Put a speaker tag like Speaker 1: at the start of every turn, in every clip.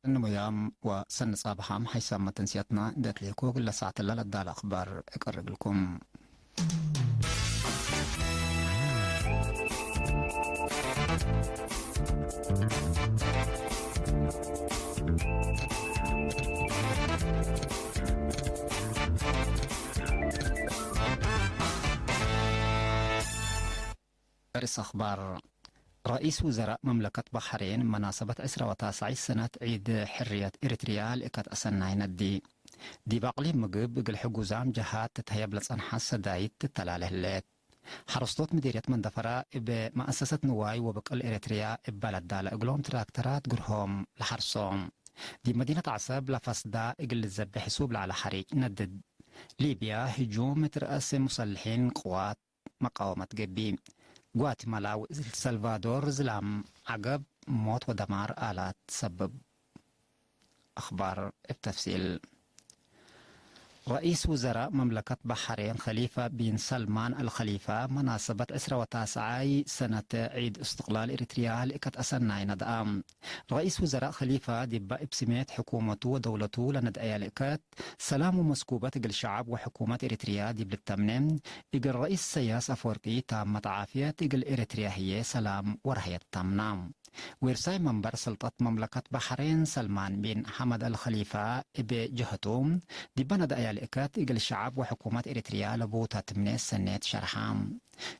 Speaker 1: النميام وسن صباحام حيث تنسيتنا دات ليكو كل ساعة الليلة دا الأخبار أقرب لكم. رئيس أخبار رئيس وزراء مملكة بحرين مناسبة 19 سنة عيد حرية إريتريا لإكات أسناين دي باقليم مقب الحجوزام جهات تتهيب لصنحة دايت تتلاله الليت حرصتوت مديرية مندفرة بمؤسسة نواي وبقل إريتريا ببلد دالة اقلوم تراكترات قرهم لحرصهم دي مدينة عصب لفصدا اقل الزب حسوب على حريق ندد ليبيا هجوم ترأس مسلحين قوات مقاومة قبي غواتيمالا والسلفادور زلام عقب موت ودمار آلات سبب. أخبار التفصيل. رئيس وزراء مملكة بحرين خليفة بن سلمان الخليفة مناسبة 19 سنة عيد استقلال إريتريا لإكت أسناي ندأم. رئيس وزراء خليفة دبا إبسميت حكومته ودولته لندأي لإكت سلام ومسكوبة إقل شعب وحكومة إريتريا دي بالتمنين إقل رئيس سياس أفورقي تامة عافية إقل إريتريا هي سلام ورهية تامنام. ورساي منبر سلطة مملكة بحرين سلمان بن حمد الخليفة بجهتهم دي بند أياليكات إقل الشعب وحكومة إريتريا لبوتا تمني سنة شرحام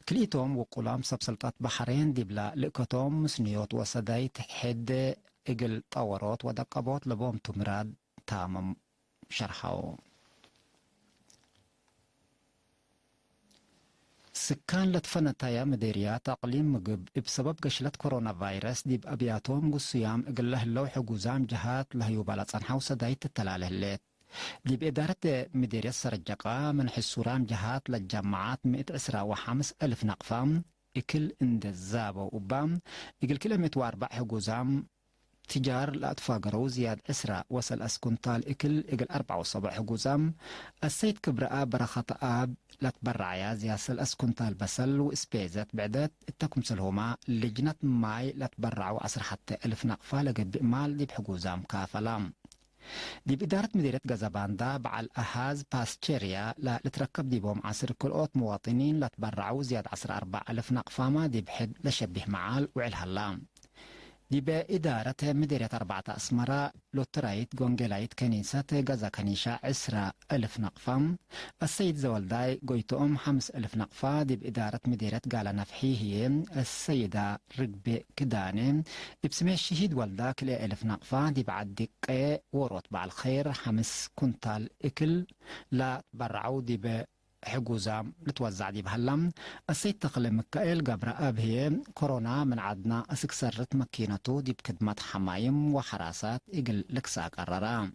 Speaker 1: كليتهم وقلام سب سلطة بحرين دي بلا لقتهم مسنيوت وصدايت حد إقل طورات ودقبات لبوم تمراد تامم شرحاو. سكان لتفنتايا مديريا تقليم مقب بسبب قشلة كورونا فيروس دي بأبياتهم قصيام اقله اللوح وقوزام جهات لهيو بالات صنحوسة دايت التلاله الليت دي بإدارة مديريا السرجقة من حسورام جهات للجامعات 115,000 نقفام اكل اند الزابة وبام اقل كيلومتر واربع حقوزام تجار لأتفاقرو زياد أسرع وصل أسكنتال إكل إقل 74 حقوزام السيد كبرأ برخة آب لتبرعيا زياسل أسكنتال بسل وإسبيزت بعدت التكمسلهما لجنة ماي لتبرعوا عصر حتى 1000 نقفة لقد بإمال دي بحقوزام كافلام دي بإدارة مديرية غازاباندا بعل أهاز باستشيريا لتركب دي بوم عصر كل أوت مواطنين لتبرعوا زياد عصر 4000 نقفة دي بحد لشبه معال وعلهالام دي بإدارة مديرية 4 أسمرة لوترايت غونجلايت كنيسة غازا كنيشة 10,000 نقفة السيد زوالداي قويتهم 5,000 نقفة دي بإدارة مديرية قالة نفحي هي السيدة رقبة كداني بسمي الشهيد والداك 1,000 نقفة دي بعد دقة وروت بالخير 5 كنتال إكل لا برعو دي حجوزام لتوزع دي بهلم السيد تقلم مكائل قبر أبهي كورونا من عدنا أسكسرت مكينته دي بكدمة حمايم وحراسات إقل لكسا قررا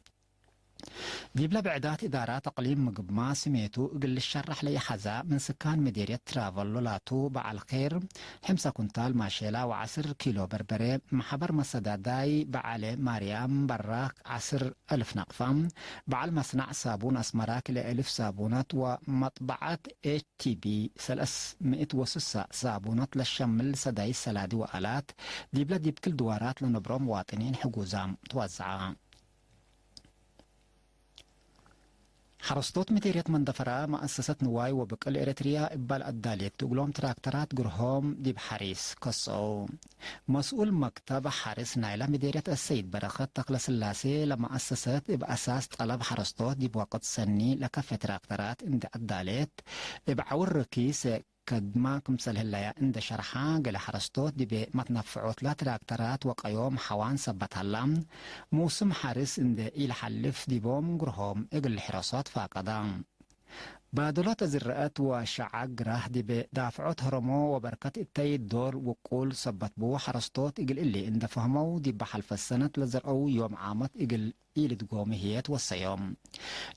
Speaker 1: دي بلا بعدات إدارة تقليم مقبما سميتو إقل الشرح لي حزا من سكان مديرية ترافل لولاتو بعل خير 5 كنتال ماشيلا و10 كيلو بربري محبر مسداداي بعلي مريم براك 10,000 نقفة بعل مصنع صابون أسمراك ل1000 صابونات ومطبعة HTB 306 صابونات للشمل سداي السلادي وآلات دي بلا دي بكل دوارات لنبرو مواطنين حجوزام توزعها. حرصتوت مديرية مندفرة مؤسسة نواي وبقل إريتريا إبال الداليك تقولهم تراكترات قرهم دي بحريس قصو مسؤول مكتب حارس نايلة مديرية السيد برخت تقل سلاسي لما أسست بأساس طلب حرصتوت دي بوقت سني لكافة تراكترات اند الداليت بعور ركيس كدما كمسل هلايا عند شرحان قال حرستوت دي بمتنفعوت لا تراكترات وقيوم حوان سبت هلام موسم حارس عند إيل حلف دي بوم قرهم إقل الحراسات فاقدام بادلات زرقات وشعاق راه دي بدافعوت هرمو وبركات التايد دور وقول سبت بو حرستوت إقل اللي عند فهمو دي بحلف السنة لزرقو يوم عامت إقل إيلد قوميهيات والسيوم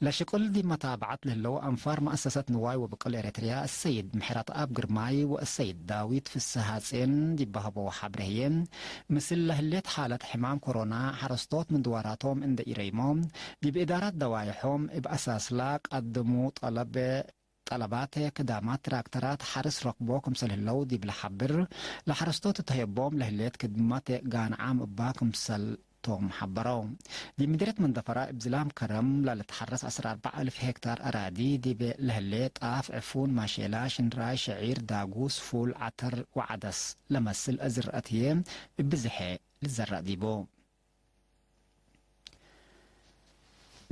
Speaker 1: لشقل دي متابعت للو أنفار مؤسسة نواي وبقل إريتريا السيد محرات آب قرماي والسيد داويد في السهاتين دي بهبو حبرهين مثل لهليت حالة حمام كورونا حرستوت من دواراتهم عند إيريموم دي بإدارات دوايحهم بأساس لاق قدموا طلبات كدامات تراكترات حرس رقبوكم سلهلو دي بالحبر لحرستوت تهيبوم لهليت كدمات قان عام باكم سل توم حبروا دي مديرة من دفراء بزلام كرم لتحرس 14,000 هكتار أراضي دي بلهليت آف عفون ماشيلا شنراي شعير داغوس فول عتر وعدس لمسل أزرقتيم بزحي للزرق ديبو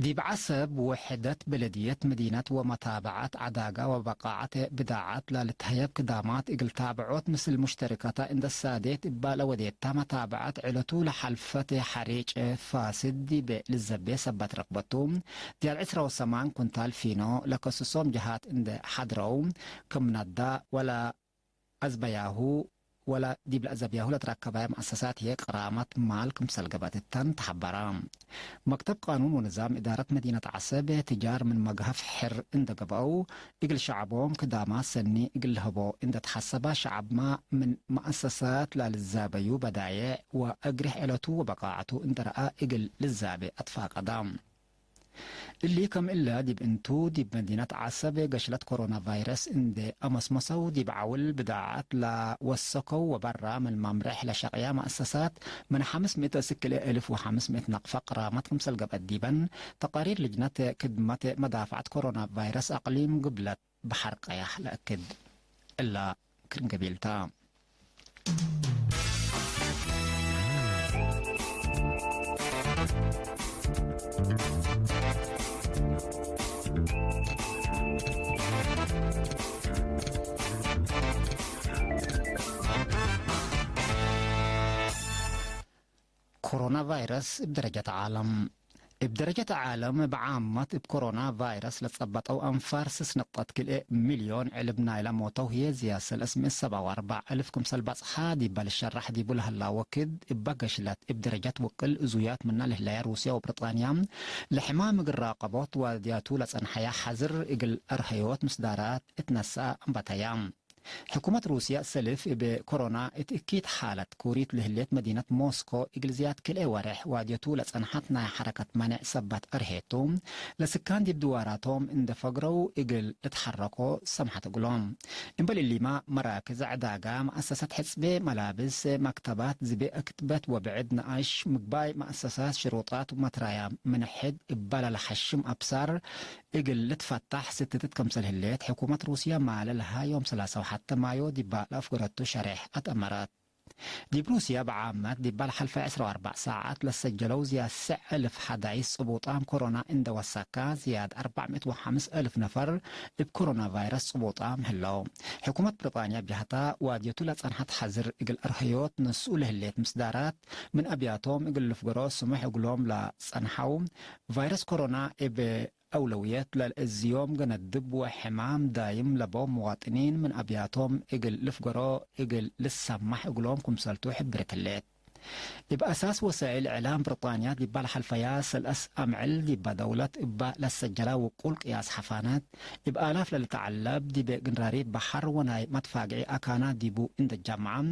Speaker 1: دي بعسب وحدة بلدية مدينة ومتابعة عداقة وبقاعة بداعات للتهيب قدامات إقل تابعوت مثل مشتركة عند السادات إبالة وديتا متابعة علتو لحلفة حريج فاسد دي للزبي سبت رقبتهم دي العسرة والسمان كنتال فينو لكسسوم جهات عند حدرو كم ندا ولا أزبياهو ولا دي بالأزبياهو لتركبها مؤسسات هيك قرامات مالك مسلقبات التن تحبرام مكتب قانون ونظام إدارة مدينة عسب تجار من مقهف حر عند قبعو إقل شعبهم كداما سني إقل هبو عند تحسب شعب ما من مؤسسات للزابيو بدايع وأقرح إلتو وبقاعتو عند رأى إقل للزابي أطفاق قدام اللي كم إلا دي بإنتو دي بمدينة عسب قشلت كورونا فيروس اندي أمسمسو دي بعول بداعات لوسكو وبرا من ممرح لشقيا مؤسسات من 500 سكل 1500 نقفة قرامت كمسل قبل الديبن تقارير لجنة كدمة مدافعة كورونا فيروس أقليم قبلت بحر قياح لأكد إلا كرن قبيلتا كورونا فيروس بدرجة عالم بدرجة عالم بعامة بكورونا فيروس لتثبت أو أنفار 6.1 مليون علبنا إلى موتو هي زياسة الاسم 47,000 كمسل بصحة دي بالشرح دي بولها الله وكد بقشلت بدرجة وقل أزويات من الهلاية روسيا وبريطانيا لحمام الراقبات ودياتو لسنحيا حزر إقل أرهيوت مصدارات اتنسى بطيام حكومة روسيا سلف بكورونا اتأكيد حالة كوريت لهليت مدينة موسكو إجلزيات كل ورح واديتو لسنحتنا حركة منع سبت أرهيتهم لسكان دي بدواراتهم اند فقروا إجل اتحركوا سمحة قلوم انبال اللي ما مراكز عداقة مؤسسة حسب ملابس مكتبات زبي اكتبت وبعد نقاش مقباي مؤسسات شروطات ومترايا من حد إبالا لحشم أبصار إجل لتفتح 6 كمسل هليت حكومة روسيا مال لها يوم 3 حتى مايو دي بالاف قرأتو شريح أتأمرات دي بروسيا بعامات دي بالحلفة 14 ساعات لسجلوا زياد 9,000 حدايس صبوطام كورونا عند وساكا زياد 405,000 نفر بكورونا فيروس صبوطام هلو حكومة بريطانيا بجهتا واديتو لتصنحت حزر إقل أرهيوت نسؤول هليت مصدارات من أبياتهم إقل لفقرو سمح إقلهم لصنحو فيروس كورونا أولويات للزيوم جندب وحمام دايم لبو مواطنين من أبياتهم إقل لفقرو إقل للسمح إقلهم كمسلتو حبركلات يبقى أساس وسائل إعلام بريطانيا دي بالحلفياس الأس أمعل دي بدولة إبا للسجلة وقول قياس حفانات يبقى آلاف للتعلب دي بقنراري بحر وناي متفاقعي أكانا دي بو عند الجامعة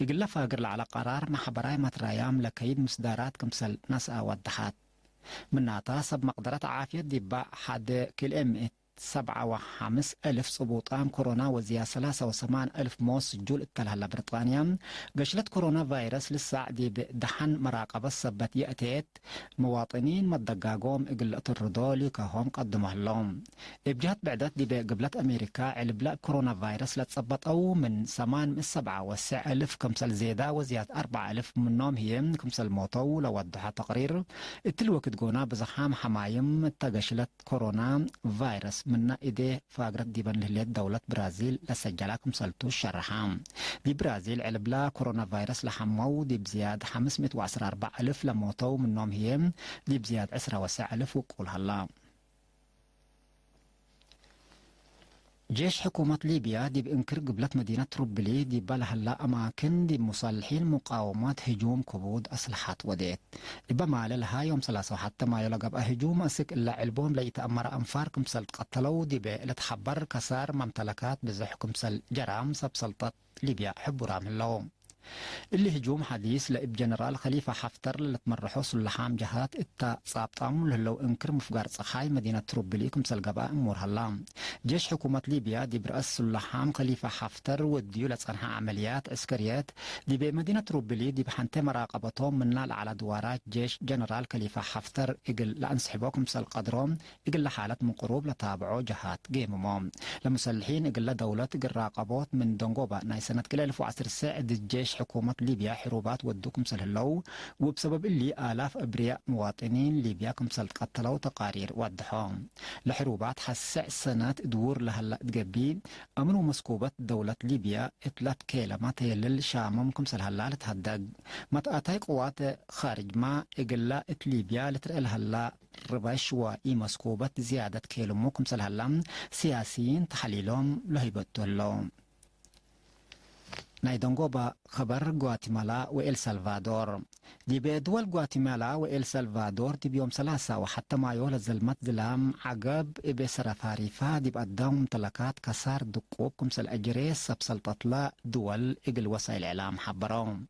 Speaker 1: يقل فاقر على قرار محبراي مترايام لكيد مسدارات كمسل ناس وضحات من ناطاسب مقدرة عافية دبا حد كل 57,000 صبوطام كورونا وزيا 83,000 موس جول اتلها بريطانيا قشلت كورونا فيروس لسا دي بدحن مراقبة سبت يأتيت مواطنين مدقاقوم اقل الردولي كهم قدمه لهم ابجات بعدت دي بقبلت امريكا علبلا كورونا فيروس لتصبت او من 87,000 كمسل زيادة وزياد 4,000 منهم هي كمسل موتو لوضحها تقرير التلوك تقونا بزحام حمايم تقشلت كورونا فيروس من إيديه فاقرت ديبان لهلية دولة برازيل لسجلاكم سلطو الشرحام دي برازيل علبلا كورونا فيروس لحمو دي بزياد 514,000 لموتو منهم هيم دي بزياد 19,000 وقول هلا جيش حكومة ليبيا دي بإنكر قبلت مدينة تروبلي دي بالهلا أماكن دي مصالحين مقاومات هجوم كبود أسلحات وديت بما لها يوم 3 حتى ما يلقب هجوم أسك إلا علبون ليتأمر أنفار كمسل قتلوا دي لتحبر كسار ممتلكات بزح كمسل جرام سب سلطة ليبيا حب رام اللوم اللي هجوم حديث لإب جنرال خليفة حفتر اللي تمرحوا صلحام جهات اتا صابطام لهلو انكر مفقار صخاي مدينة تروبلي كمسل قباء امور هلام جيش حكومة ليبيا دي برأس صلحام خليفة حفتر وديو لتصنها عمليات عسكريات دي بمدينة تروبلي دي بحنتي مراقبتهم من نال على دوارات جيش جنرال خليفة حفتر اقل لانسحبوا كمسل قدرهم اقل لحالة من قروب لتابعوا جهات قيمهم لمسلحين اقل دولة اقل راقبوت من دنقوبة ناي سنة كلا 1010 ساعة الجيش حكومة ليبيا حروبات ودوكم سلهلو وبسبب اللي آلاف أبرياء مواطنين ليبيا كمسل قتلوا تقارير وضحهم لحروبات حسع سنة دور لهلا تقبي أمنوا مسكوبة دولة ليبيا إطلت كلمات للشامم كمسل هلا لتهدق متأتي قوات خارج ما إقلا ليبيا لترقل هلا ربش وإي مسكوبة زيادة كلمو كمسل هلا سياسيين تحليلهم لهيبتو اللهم نايدونغوبا خبر غواتيمالا وإل سلفادور دي بدول غواتيمالا وإل سلفادور دي بيوم 3 وحتى مايو لزلمت زلام عقب بسرف عريفة دي بقدام ممتلكات كسار دقوب كمسل أجريس سبسلطة دول إقل وسائل إعلام حبرون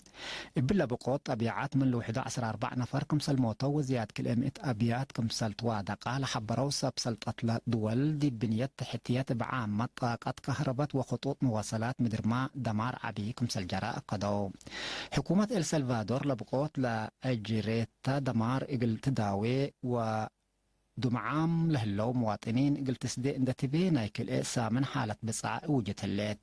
Speaker 1: بلا بقوط أبيعات من لو 11 نفر كمسل موتو وزياد كلمة أبيات كمسل توادقة لحبرو سبسلطة دول دي بنية تحتيات بعامة طاقات كهرباء وخطوط مواصلات مدرما دمار عبي كمسل جراء قدو حكومة إل سلفادور لبقوت لأجريتا دمار إقل تداوي و دمعام لهلو مواطنين إقل تسدي اندتبين ايكل إقسا من حالة بصعاء وجت الليت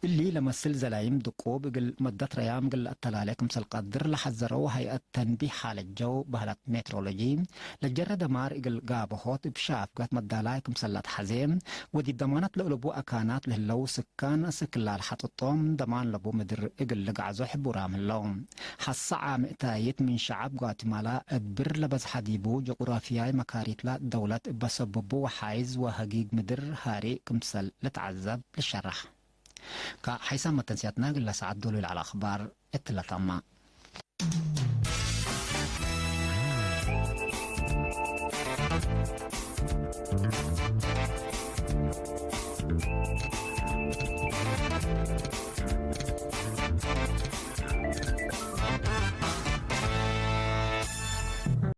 Speaker 1: اللي لما الزلايم دقوب قل مدة ريام قل التلاليك مسل قدر لحذروا هيئة تنبيه حال الجو بهلة مترولوجي لجرى دمار قل قابهوت بشاف قات مدالايك مسلات حزيم ودي الضمانات لقلبو أكانات لهلو سكان سكلال حططوم ضمان لبو مدر قل لقعزو حبو رام اللوم حص عام اتايت من شعب غواتيمالا بر لبز حديبو جغرافياي مكاريت لا دولة بسببو وحايز وهقيق مدر هاري كمسل لتعذب للشرح كحيث ما تنسيتنا قل سعد دولي على أخبار التلاتما